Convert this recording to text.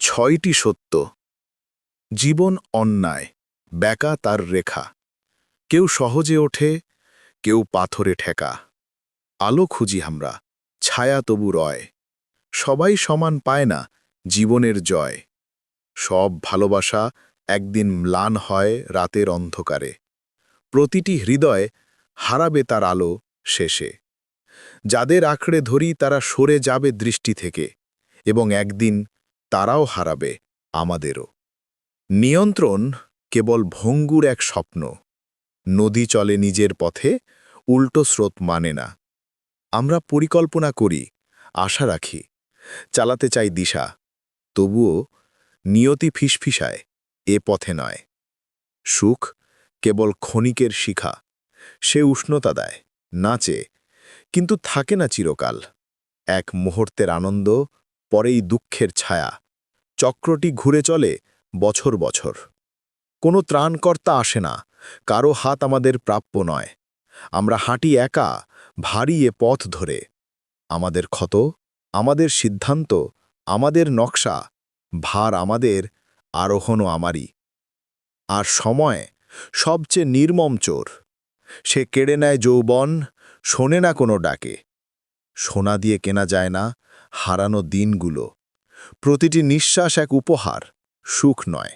6টি সত্য। জীবন অন্যায়, ব্যাকা তার রেখা। কেউ সহজে ওঠে, কেউ পাথরে ঠেকা। আলো খুঁজি আমরা, ছায়া তবু রয়। সবাই সমান পায় না জীবনের জয়। সব ভালোবাসা একদিন ম্লান হয় রাতের অন্ধকারে। প্রতিটি হৃদয় হারাবে তার আলো শেষে। যাদের আঁকড়ে ধরি তারা সরে যাবে দৃষ্টি থেকে, এবং একদিন তারাও হারাবে আমাদেরও। নিয়ন্ত্রণ কেবল ভঙ্গুর এক স্বপ্ন। নদী চলে নিজের পথে, উল্টো স্রোত মানে না। আমরা পরিকল্পনা করি, আশা রাখি, চালাতে চাই দিশা, তবুও নিয়তি ফিসফিসায়, এ পথে নয়। সুখ কেবল ক্ষণিকের শিখা, সে উষ্ণতা দেয়, নাচে, কিন্তু থাকে না চিরকাল। এক মুহূর্তের আনন্দ, পরেই দুঃখের ছায়া। চক্রটি ঘুরে চলে বছর বছর। কোনো ত্রাণকর্তা আসে না, কারো হাত আমাদের প্রাপ্য নয়। আমরা হাঁটি একা, ভারী এ পথ ধরে। আমাদের ক্ষত, আমাদের সিদ্ধান্ত, আমাদের নকশা, ভার আমাদের, আরোহণও আমারই। আর সময় সবচেয়ে নির্মম চোর। সে কেড়ে নেয় যৌবন, শোনে না কোনো ডাকে। সোনা দিয়ে কেনা যায় না হারানো দিনগুলো। প্রতিটি নিঃশ্বাস এক উপহার, সুখ নয়।